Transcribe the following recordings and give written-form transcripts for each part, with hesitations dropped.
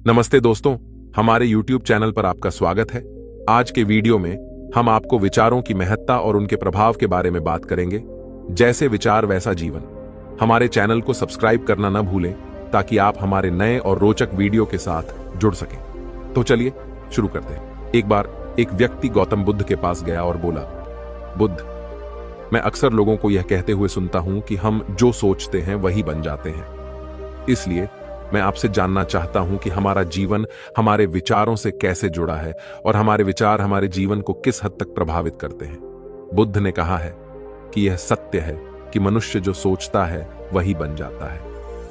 नमस्ते दोस्तों, हमारे YouTube चैनल पर आपका स्वागत है। आज के वीडियो में हम आपको विचारों की महत्ता और उनके प्रभाव के बारे में बात करेंगे। जैसे विचार वैसा जीवन। हमारे चैनल को सब्सक्राइब करना न भूलें ताकि आप हमारे नए और रोचक वीडियो के साथ जुड़ सकें। तो चलिए शुरू करते हैं। एक बार एक व्यक्ति गौतम बुद्ध के पास गया और बोला, बुद्ध, मैं अक्सर लोगों को यह कहते हुए सुनता हूं कि हम जो सोचते हैं वही बन जाते हैं। इसलिए मैं आपसे जानना चाहता हूं कि हमारा जीवन हमारे विचारों से कैसे जुड़ा है और हमारे विचार हमारे जीवन को किस हद तक प्रभावित करते हैं। बुद्ध ने कहा है कि यह सत्य है कि मनुष्य जो सोचता है वही बन जाता है।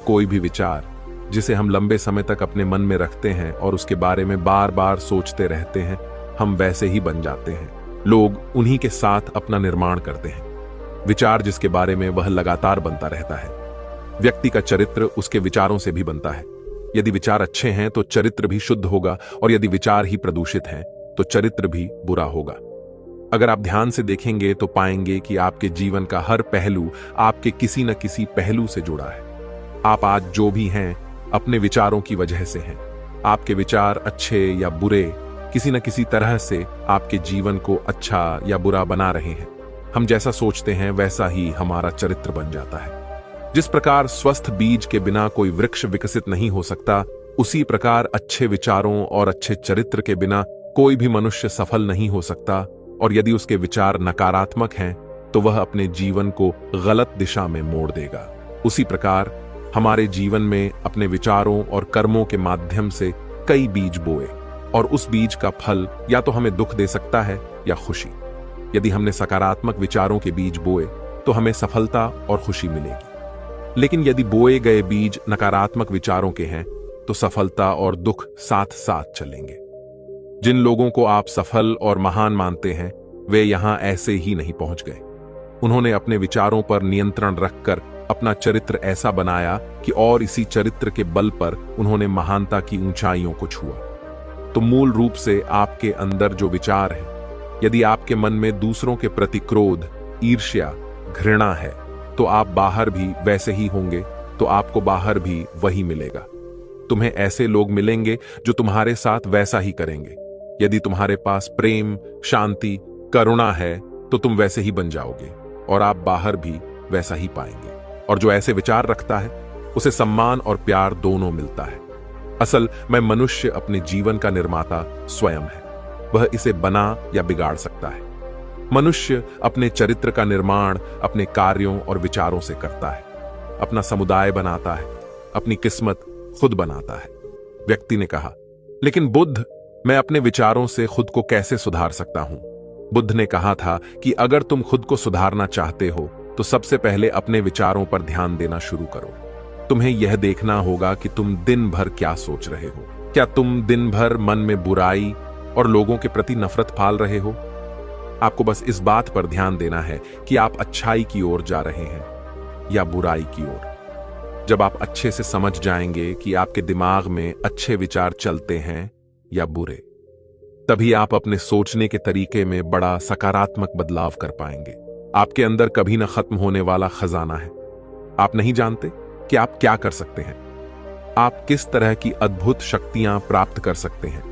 कोई भी विचार जिसे हम लंबे समय तक अपने मन में रखते हैं और उसके बारे में बार बार सोचते रहते हैं, हम वैसे ही बन जाते हैं। लोग उन्हीं के साथ अपना निर्माण करते हैं। विचार जिसके बारे में वह लगातार बनता रहता है। व्यक्ति का चरित्र उसके विचारों से भी बनता है। यदि विचार अच्छे हैं तो चरित्र भी शुद्ध होगा, और यदि विचार ही प्रदूषित हैं तो चरित्र भी बुरा होगा। अगर आप ध्यान से देखेंगे तो पाएंगे कि आपके जीवन का हर पहलू आपके किसी न किसी पहलू से जुड़ा है। आप आज जो भी हैं अपने विचारों की वजह से हैं। आपके विचार अच्छे या बुरे किसी न किसी तरह से आपके जीवन को अच्छा या बुरा बना रहे हैं। हम जैसा सोचते हैं वैसा ही हमारा चरित्र बन जाता है। जिस प्रकार स्वस्थ बीज के बिना कोई वृक्ष विकसित नहीं हो सकता, उसी प्रकार अच्छे विचारों और अच्छे चरित्र के बिना कोई भी मनुष्य सफल नहीं हो सकता। और यदि उसके विचार नकारात्मक हैं तो वह अपने जीवन को गलत दिशा में मोड़ देगा। उसी प्रकार हमारे जीवन में अपने विचारों और कर्मों के माध्यम से कई बीज बोए, और उस बीज का फल या तो हमें दुख दे सकता है या खुशी। यदि हमने सकारात्मक विचारों के बीज बोए तो हमें सफलता और खुशी मिलेगी। लेकिन यदि बोए गए बीज नकारात्मक विचारों के हैं तो सफलता और दुख साथ साथ चलेंगे। जिन लोगों को आप सफल और महान मानते हैं वे यहां ऐसे ही नहीं पहुंच गए। उन्होंने अपने विचारों पर नियंत्रण रखकर अपना चरित्र ऐसा बनाया कि और इसी चरित्र के बल पर उन्होंने महानता की ऊंचाइयों को छुआ। तो मूल रूप से आपके अंदर जो विचार है, यदि आपके मन में दूसरों के प्रति क्रोध, ईर्ष्या, घृणा है तो आप बाहर भी वैसे ही होंगे, तो आपको बाहर भी वही मिलेगा। तुम्हें ऐसे लोग मिलेंगे जो तुम्हारे साथ वैसा ही करेंगे। यदि तुम्हारे पास प्रेम, शांति, करुणा है तो तुम वैसे ही बन जाओगे और आप बाहर भी वैसा ही पाएंगे। और जो ऐसे विचार रखता है उसे सम्मान और प्यार दोनों मिलता है। असल में मनुष्य अपने जीवन का निर्माता स्वयं है। वह इसे बना या बिगाड़ सकता है। मनुष्य अपने चरित्र का निर्माण अपने कार्यों और विचारों से करता है। अपना समुदाय बनाता है, अपनी किस्मत खुद बनाता है। व्यक्ति ने कहा, लेकिन बुद्ध, मैं अपने विचारों से खुद को कैसे सुधार सकता हूं? बुद्ध ने कहा था कि अगर तुम खुद को सुधारना चाहते हो तो सबसे पहले अपने विचारों पर ध्यान देना शुरू करो। तुम्हें यह देखना होगा कि तुम दिन भर क्या सोच रहे हो। क्या तुम दिन भर मन में बुराई और लोगों के प्रति नफरत पाल रहे हो? आपको बस इस बात पर ध्यान देना है कि आप अच्छाई की ओर जा रहे हैं या बुराई की ओर। जब आप अच्छे से समझ जाएंगे कि आपके दिमाग में अच्छे विचार चलते हैं या बुरे, तभी आप अपने सोचने के तरीके में बड़ा सकारात्मक बदलाव कर पाएंगे। आपके अंदर कभी न खत्म होने वाला खजाना है। आप नहीं जानते कि आप क्या कर सकते हैं। आप किस तरह की अद्भुत शक्तियां प्राप्त कर सकते हैं।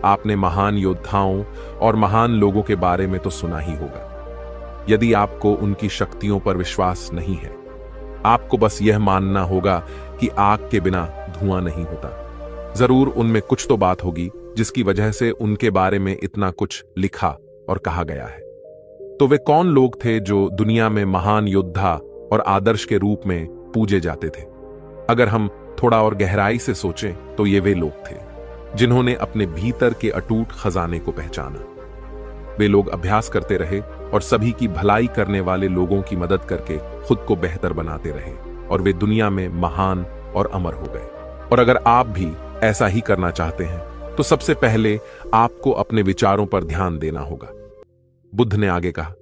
आपने महान योद्धाओं और महान लोगों के बारे में तो सुना ही होगा। यदि आपको उनकी शक्तियों पर विश्वास नहीं है, आपको बस यह मानना होगा कि आग के बिना धुआं नहीं होता। जरूर उनमें कुछ तो बात होगी जिसकी वजह से उनके बारे में इतना कुछ लिखा और कहा गया है। तो वे कौन लोग थे जो दुनिया में महान योद्धा और आदर्श के रूप में पूजे जाते थे? अगर हम थोड़ा और गहराई से सोचें तो ये वे लोग थे जिन्होंने अपने भीतर के अटूट खजाने को पहचाना। वे लोग अभ्यास करते रहे और सभी की भलाई करने वाले लोगों की मदद करके खुद को बेहतर बनाते रहे, और वे दुनिया में महान और अमर हो गए। और अगर आप भी ऐसा ही करना चाहते हैं तो सबसे पहले आपको अपने विचारों पर ध्यान देना होगा। बुद्ध ने आगे कहा,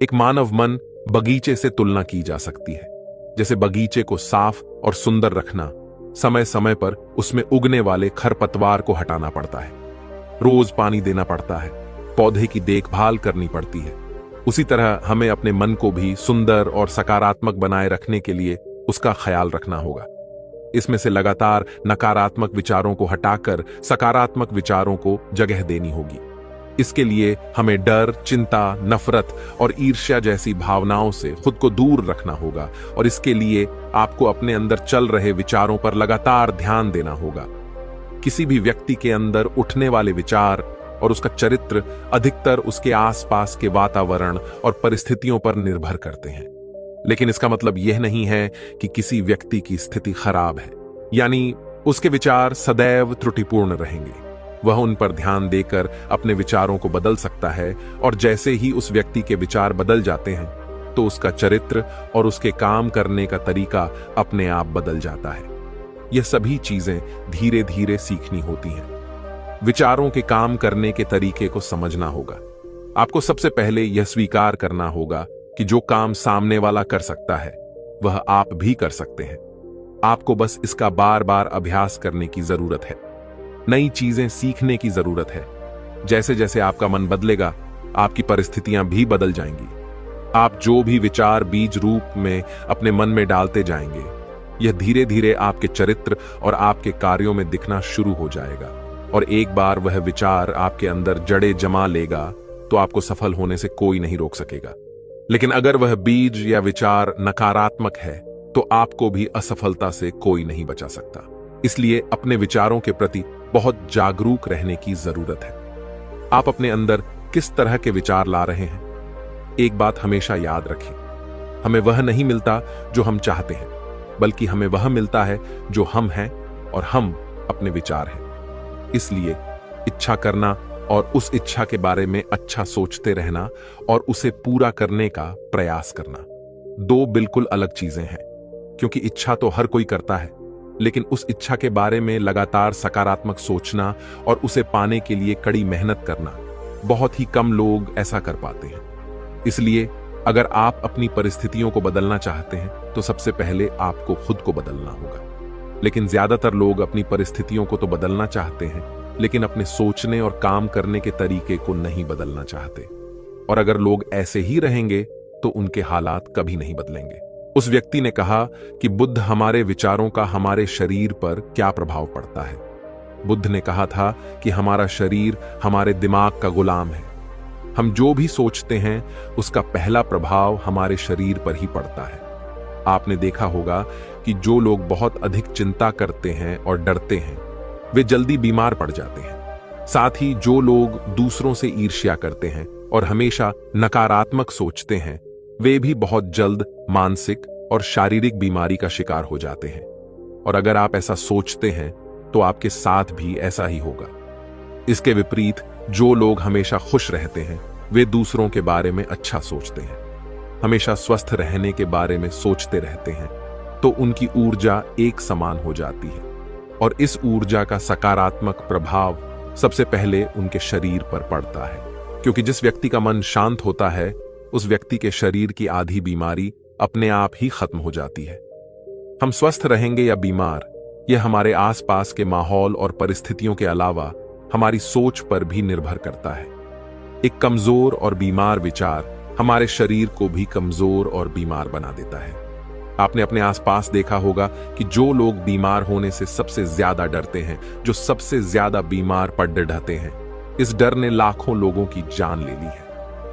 एक मानव मन बगीचे से तुलना की जा सकती है। जैसे बगीचे को साफ और सुंदर रखना, समय समय पर उसमें उगने वाले खरपतवार को हटाना पड़ता है, रोज पानी देना पड़ता है, पौधे की देखभाल करनी पड़ती है। उसी तरह हमें अपने मन को भी सुंदर और सकारात्मक बनाए रखने के लिए उसका ख्याल रखना होगा। इसमें से लगातार नकारात्मक विचारों को हटाकर सकारात्मक विचारों को जगह देनी होगी। इसके लिए हमें डर, चिंता, नफरत और ईर्ष्या जैसी भावनाओं से खुद को दूर रखना होगा और इसके लिए आपको अपने अंदर चल रहे विचारों पर लगातार ध्यान देना होगा। किसी भी व्यक्ति के अंदर उठने वाले विचार और उसका चरित्र अधिकतर उसके आसपास के वातावरण और परिस्थितियों पर निर्भर करते हैं। लेकिन इसका मतलब यह नहीं है कि किसी व्यक्ति की स्थिति खराब है, यानी उसके विचार सदैव त्रुटिपूर्ण रहेंगे। वह उन पर ध्यान देकर अपने विचारों को बदल सकता है और जैसे ही उस व्यक्ति के विचार बदल जाते हैं तो उसका चरित्र और उसके काम करने का तरीका अपने आप बदल जाता है। यह सभी चीजें धीरे धीरे सीखनी होती हैं। विचारों के काम करने के तरीके को समझना होगा। आपको सबसे पहले यह स्वीकार करना होगा कि जो काम सामने वाला कर सकता है वह आप भी कर सकते हैं। आपको बस इसका बार बार अभ्यास करने की जरूरत है। नई चीजें सीखने की जरूरत है। जैसे जैसे आपका मन बदलेगा, आपकी परिस्थितियां भी बदल जाएंगी। आप जो भी विचार बीज रूप में अपने मन में डालते जाएंगे, यह धीरे धीरे आपके चरित्र और आपके कार्यों में दिखना शुरू हो जाएगा और एक बार वह विचार आपके अंदर जड़ें जमा लेगा तो आपको सफल होने से कोई नहीं रोक सकेगा। लेकिन अगर वह बीज या विचार नकारात्मक है तो आपको भी असफलता से कोई नहीं बचा सकता। इसलिए अपने विचारों के प्रति बहुत जागरूक रहने की जरूरत है। आप अपने अंदर किस तरह के विचार ला रहे हैं? एक बात हमेशा याद रखें, हमें वह नहीं मिलता जो हम चाहते हैं, बल्कि हमें वह मिलता है जो हम हैं और हम अपने विचार हैं। इसलिए इच्छा करना और उस इच्छा के बारे में अच्छा सोचते रहना और उसे पूरा करने का प्रयास करना दो बिल्कुल अलग चीजें हैं। क्योंकि इच्छा तो हर कोई करता है, लेकिन उस इच्छा के बारे में लगातार सकारात्मक सोचना और उसे पाने के लिए कड़ी मेहनत करना, बहुत ही कम लोग ऐसा कर पाते हैं। इसलिए अगर आप अपनी परिस्थितियों को बदलना चाहते हैं तो सबसे पहले आपको खुद को बदलना होगा। लेकिन ज्यादातर लोग अपनी परिस्थितियों को तो बदलना चाहते हैं, लेकिन अपने सोचने और काम करने के तरीके को नहीं बदलना चाहते। और अगर लोग ऐसे ही रहेंगे तो उनके हालात कभी नहीं बदलेंगे। उस व्यक्ति ने कहा कि बुद्ध हमारे विचारों का हमारे शरीर पर क्या प्रभाव पड़ता है। बुद्ध ने कहा था कि हमारा शरीर हमारे दिमाग का गुलाम है। हम जो भी सोचते हैं उसका पहला प्रभाव हमारे शरीर पर ही पड़ता है। आपने देखा होगा कि जो लोग बहुत अधिक चिंता करते हैं और डरते हैं वे जल्दी बीमार पड़ जाते हैं। साथ ही जो लोग दूसरों से ईर्ष्या करते हैं और हमेशा नकारात्मक सोचते हैं वे भी बहुत जल्द मानसिक और शारीरिक बीमारी का शिकार हो जाते हैं। और अगर आप ऐसा सोचते हैं तो आपके साथ भी ऐसा ही होगा। इसके विपरीत जो लोग हमेशा खुश रहते हैं वे दूसरों के बारे में अच्छा सोचते हैं, हमेशा स्वस्थ रहने के बारे में सोचते रहते हैं, तो उनकी ऊर्जा एक समान हो जाती है और इस ऊर्जा का सकारात्मक प्रभाव सबसे पहले उनके शरीर पर पड़ता है। क्योंकि जिस व्यक्ति का मन शांत होता है उस व्यक्ति के शरीर की आधी बीमारी अपने आप ही खत्म हो जाती है। हम स्वस्थ रहेंगे या बीमार, यह हमारे आसपास के माहौल और परिस्थितियों के अलावा हमारी सोच पर भी निर्भर करता है। एक कमजोर और बीमार विचार हमारे शरीर को भी कमजोर और बीमार बना देता है। आपने अपने आसपास देखा होगा कि जो लोग बीमार होने से सबसे ज्यादा डरते हैं, जो सबसे ज्यादा बीमार पड़ ढहते हैं, इस डर ने लाखों लोगों की जान ले ली है।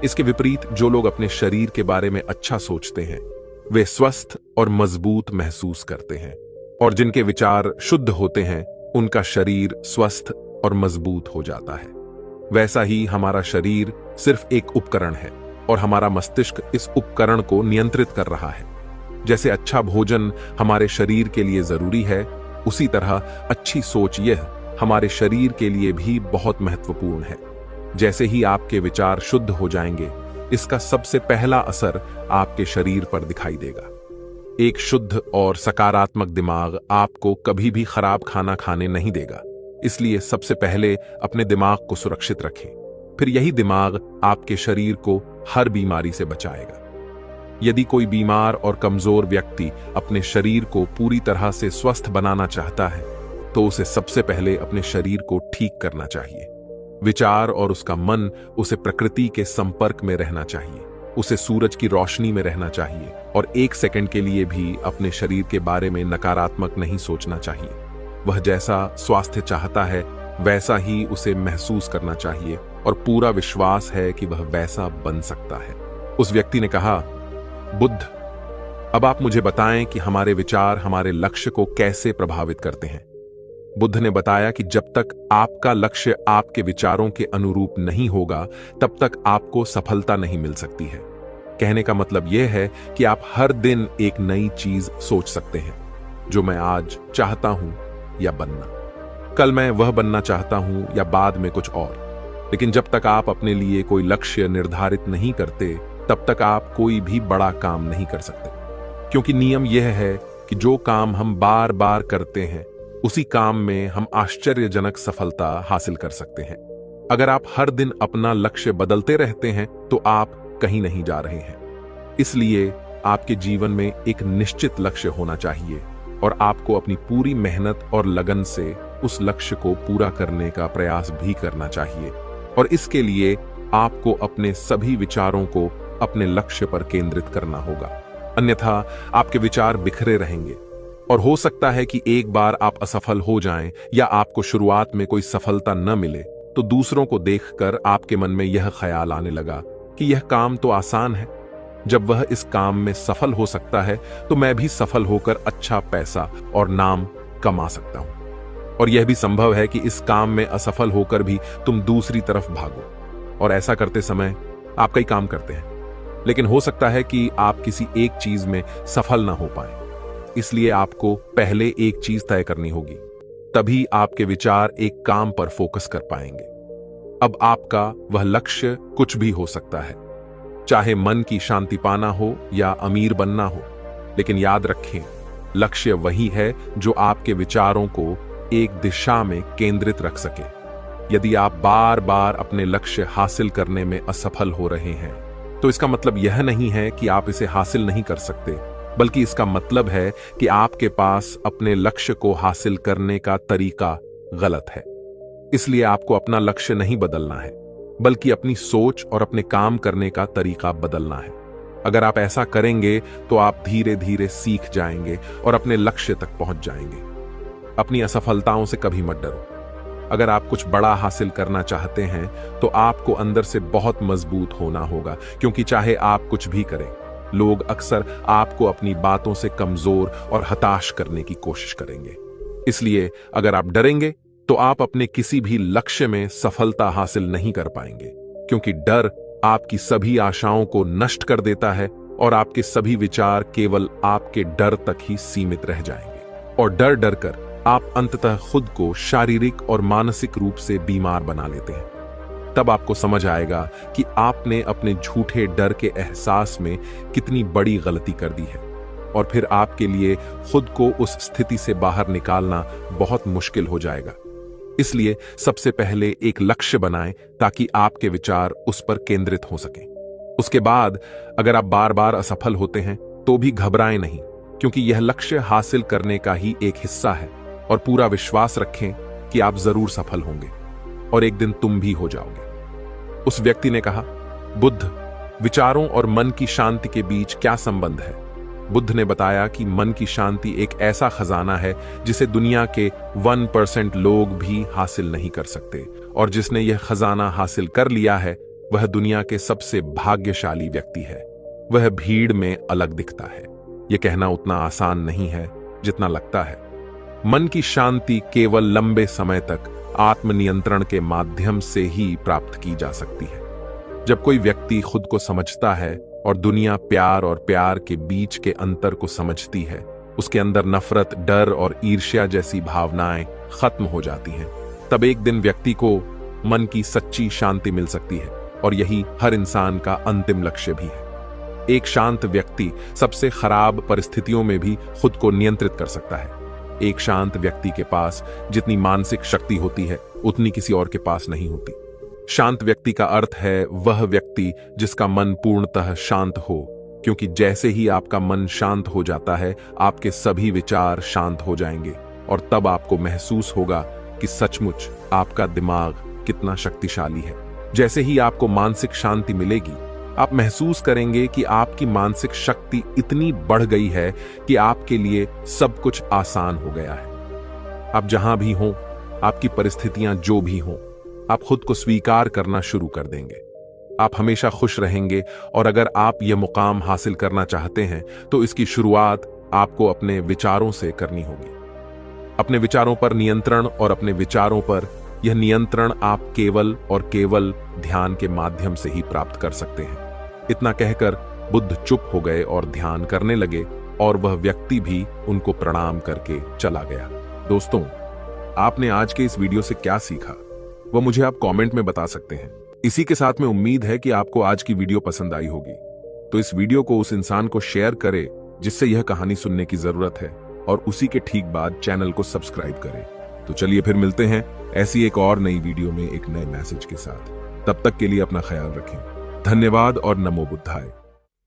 इसके विपरीत जो लोग अपने शरीर के बारे में अच्छा सोचते हैं वे स्वस्थ और मजबूत महसूस करते हैं और जिनके विचार शुद्ध होते हैं उनका शरीर स्वस्थ और मजबूत हो जाता है। वैसा ही हमारा शरीर सिर्फ एक उपकरण है और हमारा मस्तिष्क इस उपकरण को नियंत्रित कर रहा है। जैसे अच्छा भोजन हमारे शरीर के लिए जरूरी है, उसी तरह अच्छी सोच यह हमारे शरीर के लिए भी बहुत महत्वपूर्ण है। जैसे ही आपके विचार शुद्ध हो जाएंगे, इसका सबसे पहला असर आपके शरीर पर दिखाई देगा। एक शुद्ध और सकारात्मक दिमाग आपको कभी भी खराब खाना खाने नहीं देगा। इसलिए सबसे पहले अपने दिमाग को सुरक्षित रखें, फिर यही दिमाग आपके शरीर को हर बीमारी से बचाएगा। यदि कोई बीमार और कमजोर व्यक्ति अपने शरीर को पूरी तरह से स्वस्थ बनाना चाहता है तो उसे सबसे पहले अपने शरीर को ठीक करना चाहिए। विचार और उसका मन उसे प्रकृति के संपर्क में रहना चाहिए। उसे सूरज की रोशनी में रहना चाहिए और 1 सेकंड के लिए भी अपने शरीर के बारे में नकारात्मक नहीं सोचना चाहिए। वह जैसा स्वास्थ्य चाहता है वैसा ही उसे महसूस करना चाहिए और पूरा विश्वास है कि वह वैसा बन सकता है। उस व्यक्ति ने कहा, बुद्ध, अब आप मुझे बताएं कि हमारे विचार हमारे लक्ष्य को कैसे प्रभावित करते हैं। बुद्ध ने बताया कि जब तक आपका लक्ष्य आपके विचारों के अनुरूप नहीं होगा तब तक आपको सफलता नहीं मिल सकती है। कहने का मतलब यह है कि आप हर दिन एक नई चीज सोच सकते हैं, जो मैं आज चाहता हूं या बनना, कल मैं वह बनना चाहता हूं या बाद में कुछ और। लेकिन जब तक आप अपने लिए कोई लक्ष्य निर्धारित नहीं करते तब तक आप कोई भी बड़ा काम नहीं कर सकते, क्योंकि नियम यह है कि जो काम हम बार बार करते हैं उसी काम में हम आश्चर्यजनक सफलता हासिल कर सकते हैं। अगर आप हर दिन अपना लक्ष्य बदलते रहते हैं तो आप कहीं नहीं जा रहे हैं। इसलिए आपके जीवन में एक निश्चित लक्ष्य होना चाहिए और आपको अपनी पूरी मेहनत और लगन से उस लक्ष्य को पूरा करने का प्रयास भी करना चाहिए। और इसके लिए आपको अपने सभी विचारों को अपने लक्ष्य पर केंद्रित करना होगा, अन्यथा आपके विचार बिखरे रहेंगे और हो सकता है कि एक बार आप असफल हो जाएं या आपको शुरुआत में कोई सफलता न मिले तो दूसरों को देखकर आपके मन में यह ख्याल आने लगा कि यह काम तो आसान है, जब वह इस काम में सफल हो सकता है तो मैं भी सफल होकर अच्छा पैसा और नाम कमा सकता हूं। और यह भी संभव है कि इस काम में असफल होकर भी तुम दूसरी तरफ भागो और ऐसा करते समय आप कई काम करते हैं, लेकिन हो सकता है कि आप किसी एक चीज में सफल ना हो पाए। इसलिए आपको पहले एक चीज तय करनी होगी, तभी आपके विचार एक काम पर फोकस कर पाएंगे। अब आपका वह लक्ष्य कुछ भी हो सकता है, चाहे मन की शांति पाना हो या अमीर बनना हो, लेकिन याद रखें, लक्ष्य वही है जो आपके विचारों को एक दिशा में केंद्रित रख सके। यदि आप बार बार अपने लक्ष्य हासिल करने में असफल हो रहे हैं तो इसका मतलब यह नहीं है कि आप इसे हासिल नहीं कर सकते, बल्कि इसका मतलब है कि आपके पास अपने लक्ष्य को हासिल करने का तरीका गलत है। इसलिए आपको अपना लक्ष्य नहीं बदलना है, बल्कि अपनी सोच और अपने काम करने का तरीका बदलना है। अगर आप ऐसा करेंगे तो आप धीरे धीरे सीख जाएंगे और अपने लक्ष्य तक पहुंच जाएंगे। अपनी असफलताओं से कभी मत डरो। अगर आप कुछ बड़ा हासिल करना चाहते हैं तो आपको अंदर से बहुत मजबूत होना होगा, क्योंकि चाहे आप कुछ भी करें, लोग अक्सर आपको अपनी बातों से कमजोर और हताश करने की कोशिश करेंगे। इसलिए अगर आप डरेंगे तो आप अपने किसी भी लक्ष्य में सफलता हासिल नहीं कर पाएंगे, क्योंकि डर आपकी सभी आशाओं को नष्ट कर देता है और आपके सभी विचार केवल आपके डर तक ही सीमित रह जाएंगे। और डर डर कर आप अंततः खुद को शारीरिक और मानसिक रूप से बीमार बना लेते हैं। तब आपको समझ आएगा कि आपने अपने झूठे डर के एहसास में कितनी बड़ी गलती कर दी है, और फिर आपके लिए खुद को उस स्थिति से बाहर निकालना बहुत मुश्किल हो जाएगा। इसलिए सबसे पहले एक लक्ष्य बनाएं ताकि आपके विचार उस पर केंद्रित हो सकें। उसके बाद अगर आप बार बार असफल होते हैं तो भी घबराएं नहीं, क्योंकि यह लक्ष्य हासिल करने का ही एक हिस्सा है, और पूरा विश्वास रखें कि आप जरूर सफल होंगे और एक दिन तुम भी हो जाओगे। उस व्यक्ति ने कहा, बुद्ध, विचारों और मन की शांति के बीच क्या संबंध है? बुद्ध ने बताया कि मन की शांति एक ऐसा खजाना है जिसे दुनिया के 1% लोग भी हासिल नहीं कर सकते, और जिसने यह खजाना हासिल कर लिया है वह दुनिया के सबसे भाग्यशाली व्यक्ति है। वह भीड़ में अलग दिखता है। यह कहना उतना आसान नहीं है जितना लगता है। मन की शांति केवल लंबे समय तक आत्मनियंत्रण के माध्यम से ही प्राप्त की जा सकती है। जब कोई व्यक्ति खुद को समझता है और दुनिया प्यार और प्यार के बीच के अंतर को समझती है, उसके अंदर नफरत, डर और ईर्ष्या जैसी भावनाएं खत्म हो जाती हैं। तब एक दिन व्यक्ति को मन की सच्ची शांति मिल सकती है, और यही हर इंसान का अंतिम लक्ष्य भी है। एक शांत व्यक्ति सबसे खराब परिस्थितियों में भी खुद को नियंत्रित कर सकता है। एक शांत व्यक्ति के पास जितनी मानसिक शक्ति होती है उतनी किसी और के पास नहीं होती। शांत व्यक्ति का अर्थ है वह व्यक्ति जिसका मन पूर्णतः शांत हो, क्योंकि जैसे ही आपका मन शांत हो जाता है आपके सभी विचार शांत हो जाएंगे, और तब आपको महसूस होगा कि सचमुच आपका दिमाग कितना शक्तिशाली है। जैसे ही आपको मानसिक शांति मिलेगी आप महसूस करेंगे कि आपकी मानसिक शक्ति इतनी बढ़ गई है कि आपके लिए सब कुछ आसान हो गया है। आप जहां भी हों, आपकी परिस्थितियां जो भी हों, आप खुद को स्वीकार करना शुरू कर देंगे। आप हमेशा खुश रहेंगे और अगर आप यह मुकाम हासिल करना चाहते हैं तो इसकी शुरुआत आपको अपने विचारों से करनी होगी। अपने विचारों पर नियंत्रण, और अपने विचारों पर यह नियंत्रण आप केवल और केवल ध्यान के माध्यम से ही प्राप्त कर सकते हैं। इतना कहकर बुद्ध चुप हो गए और ध्यान करने लगे, और वह व्यक्ति भी उनको प्रणाम करके चला गया। दोस्तों, आपने आज के इस वीडियो से क्या सीखा वह मुझे आप कमेंट में बता सकते हैं। इसी के साथ में उम्मीद है कि आपको आज की वीडियो पसंद आई होगी, तो इस वीडियो को उस इंसान को शेयर करें जिससे यह कहानी सुनने की जरूरत है, और उसी के ठीक बाद चैनल को सब्सक्राइब करें। तो चलिए फिर मिलते हैं ऐसी एक और नई वीडियो में एक नए मैसेज के साथ। तब तक के लिए अपना ख्याल रखें। धन्यवाद और नमो बुद्धाय।